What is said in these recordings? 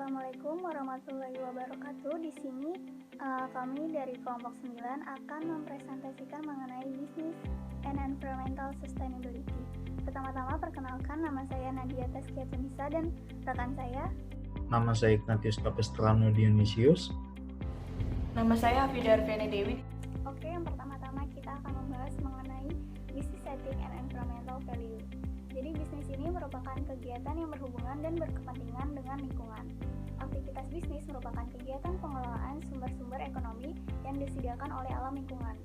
Assalamualaikum warahmatullahi wabarakatuh. Di sini kami dari kelompok 9 akan mempresentasikan mengenai Business and Environmental Sustainability. Pertama-tama perkenalkan, nama saya Nadia Tazkiatunisa dan rekan saya. Nama saya Ignatius Capestrano Dionisius. Nama saya Hafida Arviani Dewi. Oke, yang pertama-tama kita akan membahas mengenai Business Ethics and Environmental Value. Jadi bisnis ini merupakan kegiatan yang berhubungan dan berkepentingan dengan lingkungan. Aktivitas bisnis merupakan kegiatan pengelolaan sumber-sumber ekonomi yang disediakan oleh alam lingkungan.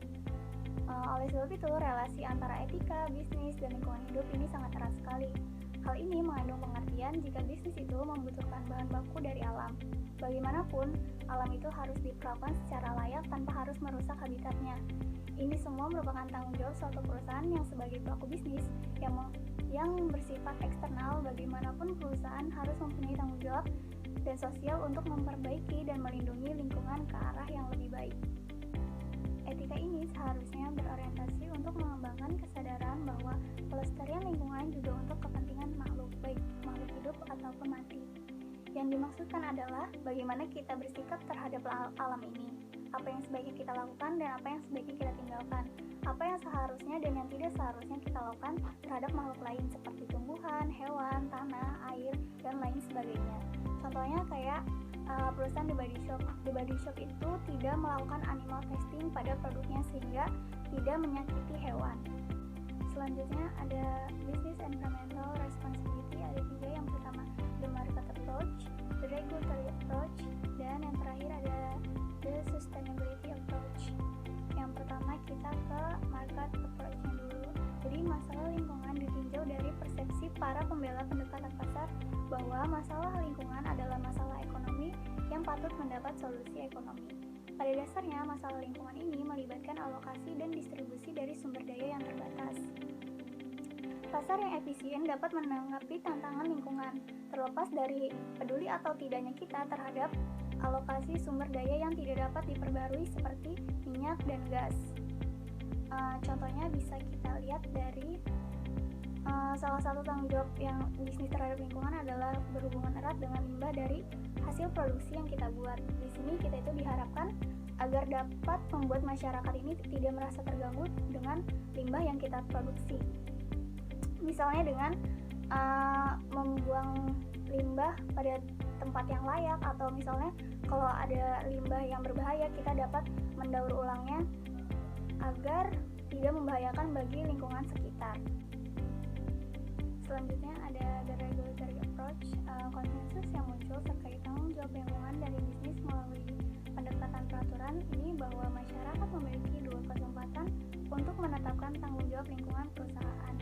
Oleh sebab itu, relasi antara etika, bisnis, dan lingkungan hidup ini sangat erat sekali. Hal ini mengandung pengertian jika bisnis itu membutuhkan bahan baku dari alam. Bagaimanapun, alam itu harus diperlakukan secara layak tanpa harus merusak habitatnya. Ini semua merupakan tanggung jawab suatu perusahaan yang sebagai pelaku bisnis yang bersifat eksternal. Bagaimanapun perusahaan harus mempunyai tanggung jawab dan sosial untuk memperbaiki dan melindungi lingkungan ke arah yang lebih baik. Etika ini seharusnya berorientasi untuk mengembangkan kesadaran bahwa pelestarian lingkungan juga untuk kepentingan makhluk, baik makhluk hidup ataupun mati. Yang dimaksudkan adalah bagaimana kita bersikap terhadap alam ini, apa yang sebaiknya kita lakukan dan apa yang sebaiknya kita tinggalkan, apa yang seharusnya dan yang tidak seharusnya kita lakukan terhadap makhluk lain seperti tumbuhan, hewan, tanah, air, dan lain sebagainya. Contohnya kayak perusahaan The Body Shop. The Body Shop itu tidak melakukan animal testing pada produknya sehingga tidak menyakiti hewan. Selanjutnya ada Business Environmental Responsibility, ada 3. Yang pertama The Market Approach, The Regulatory Approach, dan yang terakhir ada The Sustainability Approach. Yang pertama kita ke Market Approach-nya dulu. Jadi masalah lingkungan ditinjau dari persepsi para pembela pendekatan pasar bahwa masalah lingkungan adalah masalah ekonomi yang patut mendapat solusi ekonomi. Pada dasarnya, masalah lingkungan ini melibatkan alokasi dan distribusi dari sumber daya yang terbatas. Pasar yang efisien dapat menanggapi tantangan lingkungan, terlepas dari peduli atau tidaknya kita terhadap alokasi sumber daya yang tidak dapat diperbarui seperti minyak dan gas. Contohnya bisa kita lihat dari salah satu tanggung jawab yang bisnis terhadap lingkungan adalah berhubungan erat dengan limbah dari hasil produksi yang kita buat. Di sini kita itu diharapkan agar dapat membuat masyarakat ini tidak merasa terganggu dengan limbah yang kita produksi. Misalnya dengan membuang limbah pada tempat yang layak, atau misalnya kalau ada limbah yang berbahaya kita dapat mendaur ulangnya agar tidak membahayakan bagi lingkungan sekitar. Selanjutnya ada The Regulatory Approach, konsensus yang muncul terkait tanggung jawab lingkungan dari bisnis melalui pendekatan peraturan ini bahwa masyarakat memiliki 2 kesempatan untuk menetapkan tanggung jawab lingkungan perusahaan.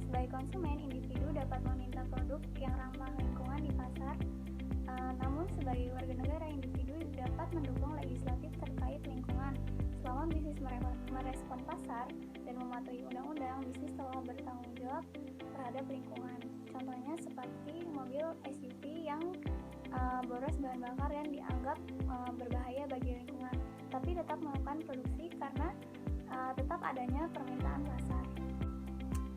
Sebagai konsumen, individu dapat meminta produk yang ramah lingkungan di pasar, namun sebagai warga negara, individu dapat mendukung legislatif terkait lingkungan. Selama bisnis merespon pasar dan mematuhi undang-undang, bisnis telah bertanggung jawab terhadap lingkungan. Contohnya seperti mobil SUV yang boros bahan bakar dan dianggap berbahaya bagi lingkungan, tapi tetap melakukan produksi karena tetap adanya permintaan pasar.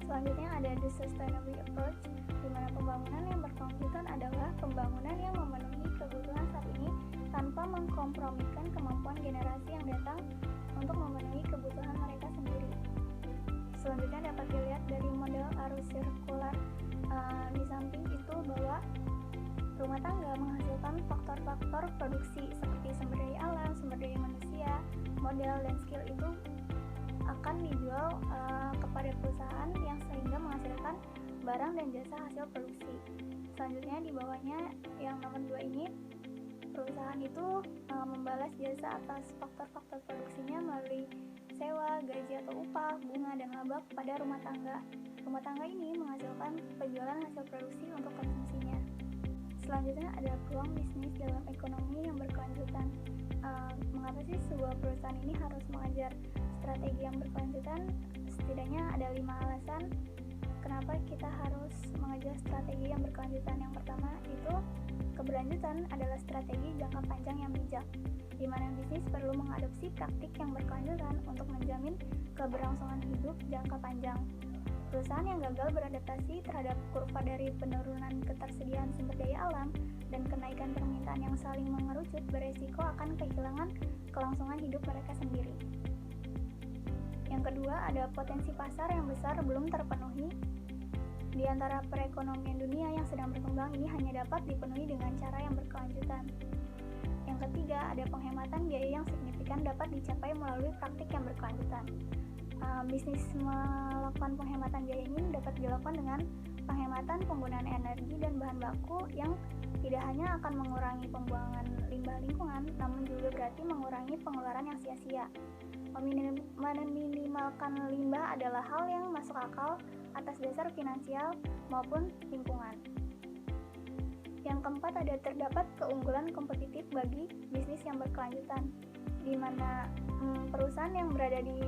Selanjutnya ada The Sustainability Approach, di mana pembangunan yang berkelanjutan adalah pembangunan yang memenuhi kebutuhan saat ini tanpa mengkompromikan kemampuan generasi yang datang untuk memenuhi kebutuhan mereka sendiri. Selanjutnya dapat dilihat dari model arus sirkular. Di samping itu bahwa rumah tangga menghasilkan faktor-faktor produksi seperti sumber daya alam, sumber daya manusia, modal, dan skill itu akan dijual kepada perusahaan yang sehingga menghasilkan barang dan jasa hasil produksi. Selanjutnya di bawahnya yang nomor 2 ini, perusahaan itu membalas jasa atas faktor-faktor produksinya melalui sewa, gaji atau upah, bunga, dan laba kepada rumah tangga. Rumah tangga ini menghasilkan penjualan hasil produksi untuk konsumsinya. Selanjutnya ada peluang bisnis dalam ekonomi yang berkelanjutan. Mengapa sih sebuah perusahaan ini harus mengajar strategi yang berkelanjutan? Setidaknya ada 5 alasan kenapa kita harus mengajar strategi yang berkelanjutan. Yang pertama itu keberlanjutan adalah strategi jangka panjang yang bijak, di mana bisnis perlu mengadopsi praktik yang berkelanjutan untuk menjamin keberlangsungan hidup jangka panjang. Perusahaan yang gagal beradaptasi terhadap kurva dari penurunan ketersediaan sumber daya alam dan kenaikan permintaan perusahaan yang saling mengerucut beresiko akan kehilangan kelangsungan hidup mereka sendiri. Yang kedua, ada potensi pasar yang besar belum terpenuhi. Di antara perekonomian dunia yang sedang berkembang ini hanya dapat dipenuhi dengan cara yang berkelanjutan. Yang ketiga, ada penghematan biaya yang signifikan dapat dicapai melalui praktik yang berkelanjutan. Bisnis melakukan penghematan biaya ini dapat dilakukan dengan penghematan penggunaan energi dan bahan baku yang tidak hanya akan mengurangi pembuangan limbah lingkungan, namun juga berarti mengurangi pengeluaran yang sia-sia. Meminimalkan limbah adalah hal yang masuk akal atas dasar finansial maupun lingkungan. Yang keempat, terdapat keunggulan kompetitif bagi bisnis yang berkelanjutan, di mana perusahaan yang berada di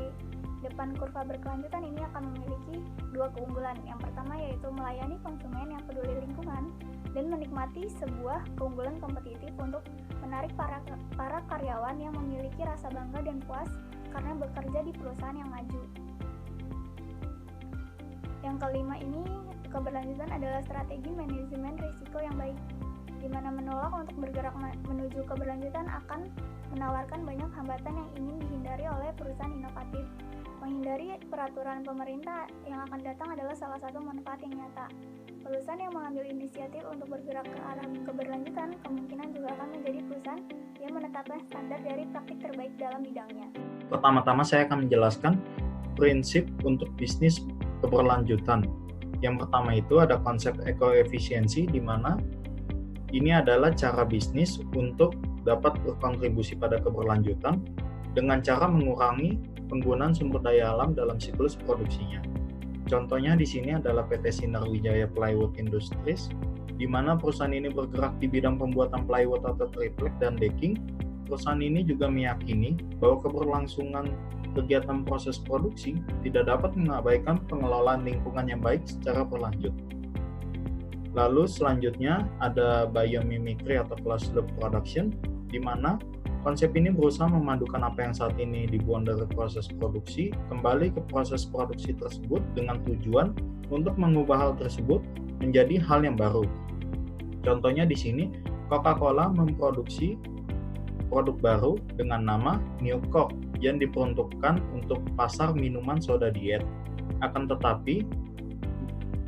depan kurva berkelanjutan ini akan memiliki dua keunggulan. Yang pertama yaitu melayani konsumen yang peduli lingkungan dan menikmati sebuah keunggulan kompetitif untuk menarik para karyawan yang memiliki rasa bangga dan puas karena bekerja di perusahaan yang maju. Yang kelima ini, keberlanjutan adalah strategi manajemen risiko yang baik, di mana menolak untuk bergerak menuju keberlanjutan akan menawarkan banyak hambatan yang ingin dihindari oleh perusahaan inovatif. Menghindari peraturan pemerintah yang akan datang adalah salah satu manfaat yang nyata. Perusahaan yang mengambil inisiatif untuk bergerak ke arah keberlanjutan kemungkinan juga akan menjadi perusahaan yang menetapkan standar dari praktik terbaik dalam bidangnya. Pertama-tama saya akan menjelaskan prinsip untuk bisnis keberlanjutan. Yang pertama itu ada konsep ekoefisiensi, di mana ini adalah cara bisnis untuk dapat berkontribusi pada keberlanjutan dengan cara mengurangi penggunaan sumber daya alam dalam siklus produksinya. Contohnya di sini adalah PT Sinar Wijaya Plywood Industries, di mana perusahaan ini bergerak di bidang pembuatan plywood atau triplek dan decking. Perusahaan ini juga meyakini bahwa keberlangsungan kegiatan proses produksi tidak dapat mengabaikan pengelolaan lingkungan yang baik secara berlanjut. Lalu selanjutnya ada biomimicry atau closed loop production, di mana konsep ini berusaha memadukan apa yang saat ini dibuang dari proses produksi kembali ke proses produksi tersebut dengan tujuan untuk mengubah hal tersebut menjadi hal yang baru. Contohnya di sini, Coca-Cola memproduksi produk baru dengan nama New Coke yang diperuntukkan untuk pasar minuman soda diet. Akan tetapi,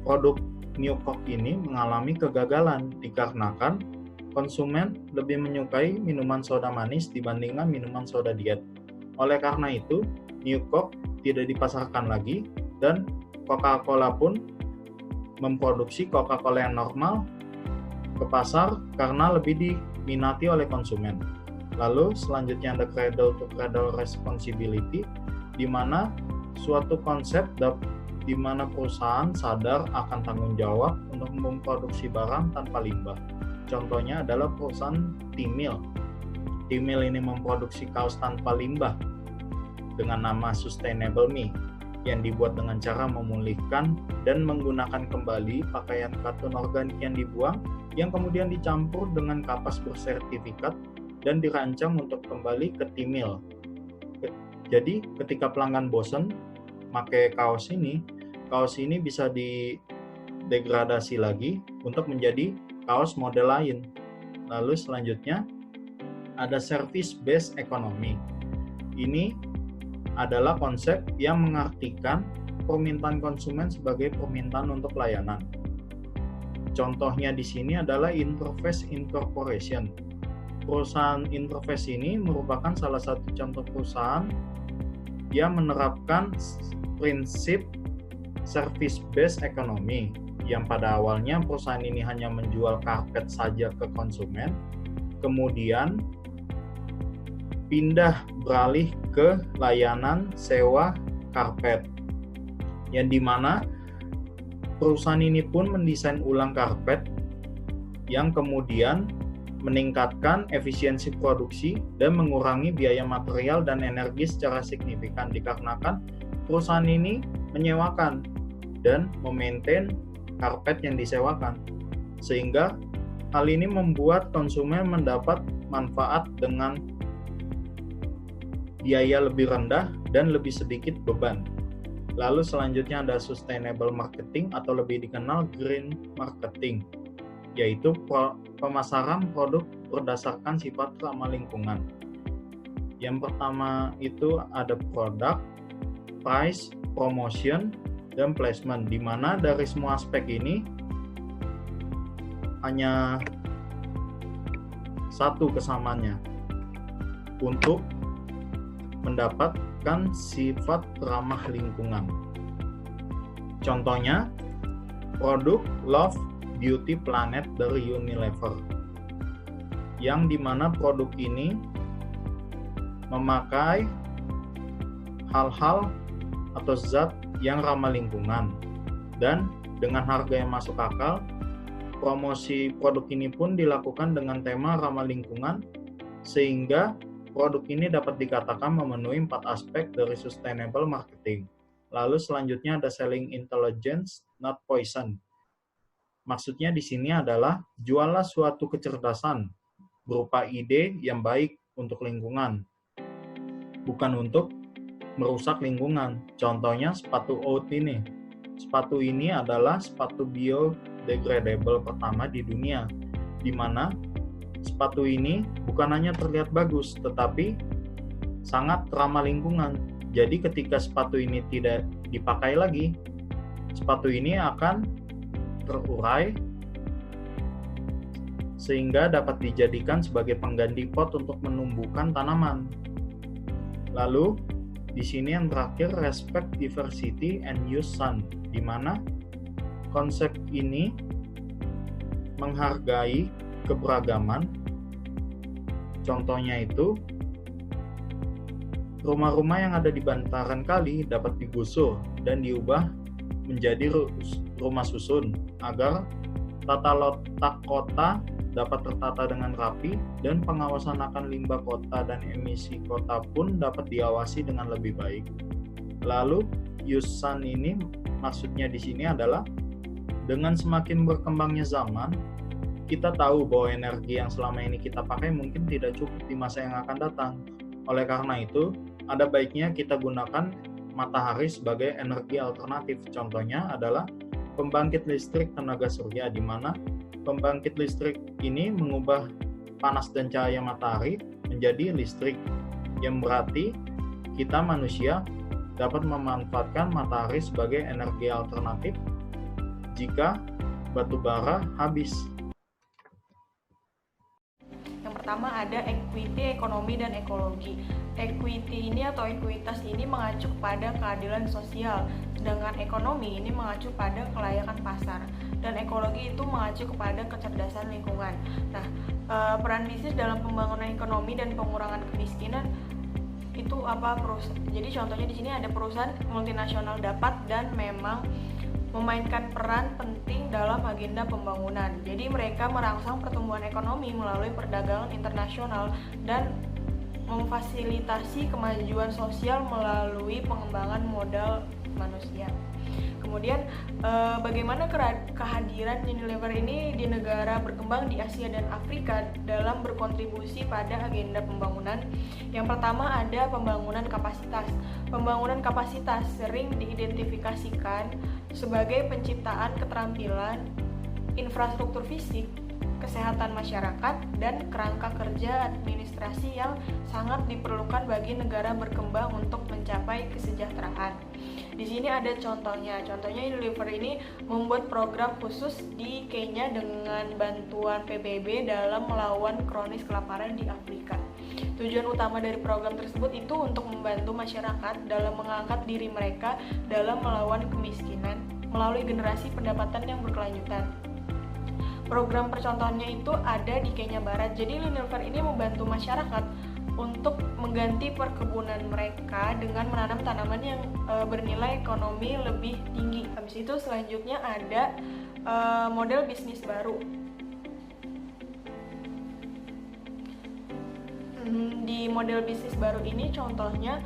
produk New Coke ini mengalami kegagalan dikarenakan konsumen lebih menyukai minuman soda manis dibandingkan minuman soda diet. Oleh karena itu, New Coke tidak dipasarkan lagi dan Coca-Cola pun memproduksi Coca-Cola yang normal ke pasar karena lebih diminati oleh konsumen. Lalu selanjutnya ada cradle to cradle responsibility, di mana suatu konsep di mana perusahaan sadar akan tanggung jawab untuk memproduksi barang tanpa limbah. Contohnya adalah perusahaan Timil. Timil ini memproduksi kaos tanpa limbah dengan nama Sustainable Me yang dibuat dengan cara memulihkan dan menggunakan kembali pakaian katun organik yang dibuang yang kemudian dicampur dengan kapas bersertifikat dan dirancang untuk kembali ke Timil. Jadi ketika pelanggan bosan pakai kaos ini bisa didegradasi lagi untuk menjadi kaos model lain. Lalu selanjutnya ada service based economy. Ini adalah konsep yang mengartikan permintaan konsumen sebagai permintaan untuk layanan. Contohnya di sini adalah Interface Incorporation. Perusahaan Interface ini merupakan salah satu contoh perusahaan yang menerapkan prinsip service based economy, yang pada awalnya perusahaan ini hanya menjual karpet saja ke konsumen, kemudian pindah beralih ke layanan sewa karpet, yang dimana perusahaan ini pun mendesain ulang karpet yang kemudian meningkatkan efisiensi produksi dan mengurangi biaya material dan energi secara signifikan dikarenakan perusahaan ini menyewakan dan memaintain karpet yang disewakan, sehingga hal ini membuat konsumen mendapat manfaat dengan biaya lebih rendah dan lebih sedikit beban. Lalu selanjutnya ada sustainable marketing atau lebih dikenal green marketing. yaitu pemasaran produk berdasarkan sifat ramah lingkungan. Yang pertama itu ada produk, price, promotion, dan placement, di mana dari semua aspek ini hanya satu kesamaannya, untuk mendapatkan sifat ramah lingkungan. Contohnya, produk Love Beauty Planet dari Unilever, yang dimana produk ini memakai hal-hal atau zat yang ramah lingkungan, dan dengan harga yang masuk akal. Promosi produk ini pun dilakukan dengan tema ramah lingkungan, sehingga produk ini dapat dikatakan memenuhi 4 aspek dari sustainable marketing. Lalu selanjutnya ada selling intelligence, not poison. Maksudnya di sini adalah jualah suatu kecerdasan berupa ide yang baik untuk lingkungan, bukan untuk merusak lingkungan. Contohnya sepatu oat ini. Sepatu ini adalah sepatu biodegradable pertama di dunia, di mana sepatu ini bukan hanya terlihat bagus, tetapi sangat ramah lingkungan. Jadi ketika sepatu ini tidak dipakai lagi, sepatu ini akan terurai sehingga dapat dijadikan sebagai pengganti pot untuk menumbuhkan tanaman. Lalu di sini yang terakhir, respect diversity and use sun, di mana konsep ini menghargai keberagaman. Contohnya itu, rumah-rumah yang ada di bantaran kali dapat digusur dan diubah menjadi rumah susun agar tata letak kota dapat tertata dengan rapi, dan pengawasan akan limbah kota dan emisi kota pun dapat diawasi dengan lebih baik. Lalu use sun ini maksudnya di sini adalah dengan semakin berkembangnya zaman, kita tahu bahwa energi yang selama ini kita pakai mungkin tidak cukup di masa yang akan datang. Oleh karena itu, ada baiknya kita gunakan matahari sebagai energi alternatif. Contohnya adalah pembangkit listrik tenaga surya, di mana pembangkit listrik ini mengubah panas dan cahaya matahari menjadi listrik, yang berarti kita manusia dapat memanfaatkan matahari sebagai energi alternatif jika batu bara habis. Yang pertama ada equity, ekonomi, dan ekologi. Equity ini atau ekuitas ini mengacu pada keadilan sosial, sedangkan ekonomi ini mengacu pada kelayakan pasar, dan ekologi itu mengacu kepada kecerdasan lingkungan. Nah, peran bisnis dalam pembangunan ekonomi dan pengurangan kemiskinan itu apa? Jadi contohnya di sini ada perusahaan multinasional dapat dan memang memainkan peran penting dalam agenda pembangunan. Jadi mereka merangsang pertumbuhan ekonomi melalui perdagangan internasional dan memfasilitasi kemajuan sosial melalui pengembangan modal manusia. Kemudian bagaimana kehadiran Unilever ini di negara berkembang di Asia dan Afrika dalam berkontribusi pada agenda pembangunan? Yang pertama ada pembangunan kapasitas. Pembangunan kapasitas sering diidentifikasikan sebagai penciptaan keterampilan, infrastruktur fisik, kesehatan masyarakat, dan kerangka kerja administrasi yang sangat diperlukan bagi negara berkembang untuk mencapai kesejahteraan. Di sini ada contohnya. Contohnya Unilever ini membuat program khusus di Kenya dengan bantuan PBB dalam melawan kronis kelaparan di Afrika. Tujuan utama dari program tersebut itu untuk membantu masyarakat dalam mengangkat diri mereka dalam melawan kemiskinan melalui generasi pendapatan yang berkelanjutan. Program percontohannya itu ada di Kenya Barat. Jadi Unilever ini membantu masyarakat untuk mengganti perkebunan mereka dengan menanam tanaman yang bernilai ekonomi lebih tinggi. Habis itu selanjutnya ada model bisnis baru. Di model bisnis baru ini contohnya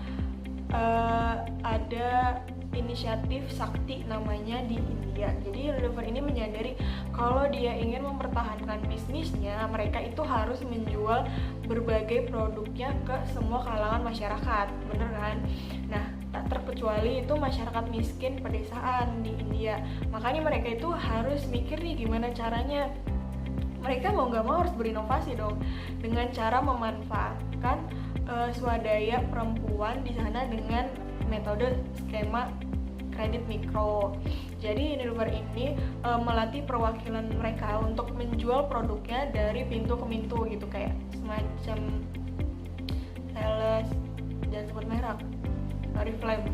ada inisiatif Sakti namanya di India. Jadi Unilever ini menyadari kalau dia ingin mempertahankan bisnisnya, mereka itu harus menjual berbagai produknya ke semua kalangan masyarakat, bener kan? Nah, tak terkecuali itu masyarakat miskin pedesaan di India. Makanya mereka itu harus mikir nih gimana caranya mereka mau nggak mau harus berinovasi dong dengan cara memanfaatkan swadaya perempuan di sana dengan metode skema kredit mikro. Jadi Unilever ini melatih perwakilan mereka untuk menjual produknya dari pintu ke pintu gitu, kayak semacam sales, jangan sebut merek, Oriflame.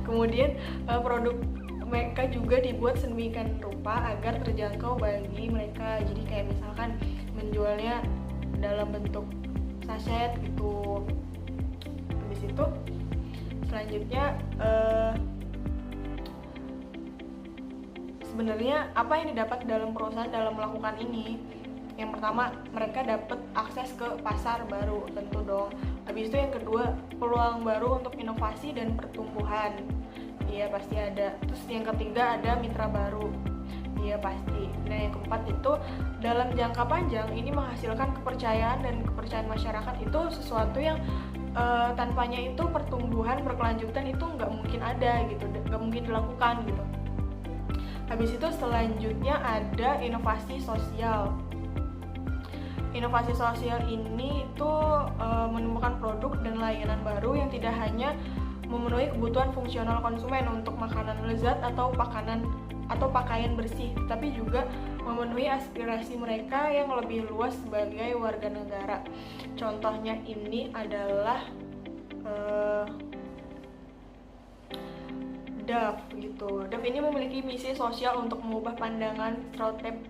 Kemudian produk mereka juga dibuat sedemikian rupa agar terjangkau bagi mereka. Jadi kayak misalkan menjualnya dalam bentuk sachet gitu. Habis itu selanjutnya sebenarnya apa yang didapat dalam perusahaan dalam melakukan ini? Yang pertama, mereka dapat akses ke pasar baru, tentu dong. Habis itu yang kedua, peluang baru untuk inovasi dan pertumbuhan. Iya pasti ada. Terus yang ketiga ada mitra baru. Iya pasti. Nah yang keempat itu dalam jangka panjang ini menghasilkan kepercayaan, dan kepercayaan masyarakat itu sesuatu yang tanpanya itu pertumbuhan berkelanjutan itu nggak mungkin ada gitu, nggak mungkin dilakukan gitu. Habis itu selanjutnya ada inovasi sosial. Inovasi sosial ini itu menemukan produk dan layanan baru yang tidak hanya memenuhi kebutuhan fungsional konsumen untuk makanan lezat atau pakaian bersih, tapi juga memenuhi aspirasi mereka yang lebih luas sebagai warga negara. Contohnya ini adalah Dove gitu. Dove ini memiliki misi sosial untuk mengubah pandangan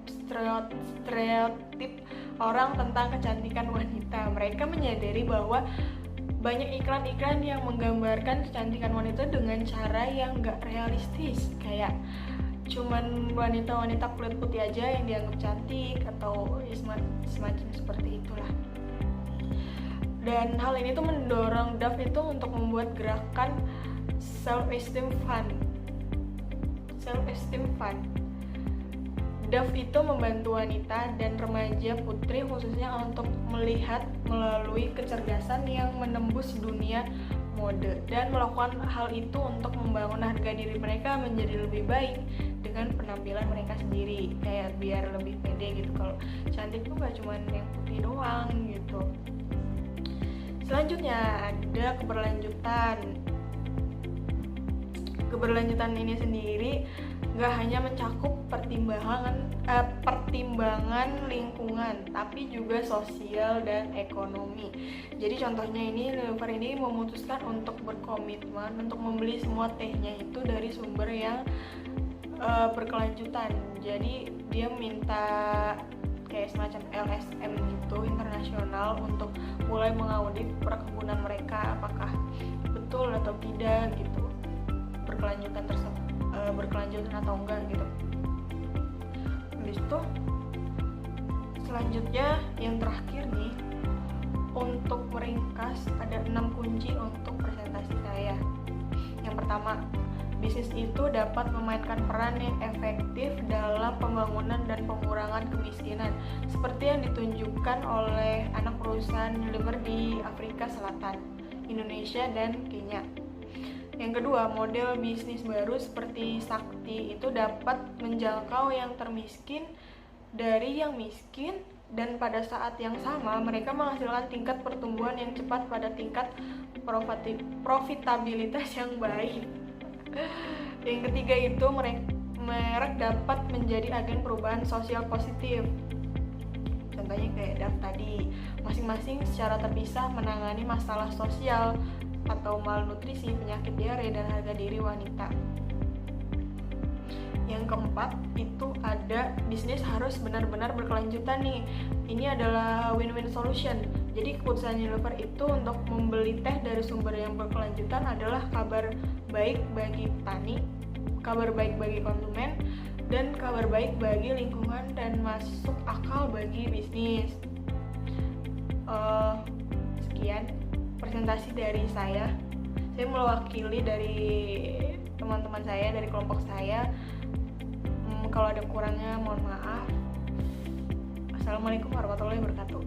stereotip orang tentang kecantikan wanita. Mereka menyadari bahwa banyak iklan-iklan yang menggambarkan kecantikan wanita dengan cara yang gak realistis, kayak cuman wanita-wanita kulit putih aja yang dianggap cantik atau semacam seperti itulah. Dan hal ini tuh mendorong Dove itu untuk membuat gerakan self-esteem fund. Dove itu membantu wanita dan remaja putri khususnya untuk melihat melalui kecerdasan yang menembus dunia mode, dan melakukan hal itu untuk membangun harga diri mereka menjadi lebih baik dengan penampilan mereka sendiri, kayak biar lebih pede gitu. Kalau cantik tuh gak cuma yang putih doang gitu. Selanjutnya ada keberlanjutan. Keberlanjutan ini sendiri gak hanya mencakup pertimbangan lingkungan, tapi juga sosial dan ekonomi. Jadi contohnya ini, Unilever ini memutuskan untuk berkomitmen untuk membeli semua tehnya itu dari sumber yang berkelanjutan. Jadi dia minta kayak semacam LSM gitu, internasional, untuk mulai mengaudit perkebunan mereka apakah betul atau tidak gitu, berkelanjutan atau enggak gitu. Habis itu selanjutnya yang terakhir nih, untuk meringkas ada 6 kunci untuk presentasi saya. Yang pertama, bisnis itu dapat memainkan peran yang efektif dalam pembangunan dan pengurangan kemiskinan, seperti yang ditunjukkan oleh anak perusahaan Unilever di Afrika Selatan, Indonesia, dan Kenya. Yang kedua, model bisnis baru seperti Sakti itu dapat menjangkau yang termiskin dari yang miskin, dan pada saat yang sama mereka menghasilkan tingkat pertumbuhan yang cepat pada tingkat profitabilitas yang baik. Yang ketiga itu merek dapat menjadi agen perubahan sosial positif. Contohnya kayak Dove tadi, masing-masing secara terpisah menangani masalah sosial atau malnutrisi, penyakit diare, dan harga diri wanita. Yang keempat itu ada bisnis harus benar-benar berkelanjutan nih. Ini adalah win-win solution. Jadi keputusan Unilever itu untuk membeli teh dari sumber yang berkelanjutan adalah kabar baik bagi petani, kabar baik bagi konsumen, dan kabar baik bagi lingkungan dan masuk akal bagi bisnis. Sekian presentasi dari saya. Saya mewakili dari teman-teman saya, dari kelompok saya. Kalau ada kurangnya mohon maaf. Assalamualaikum warahmatullahi wabarakatuh.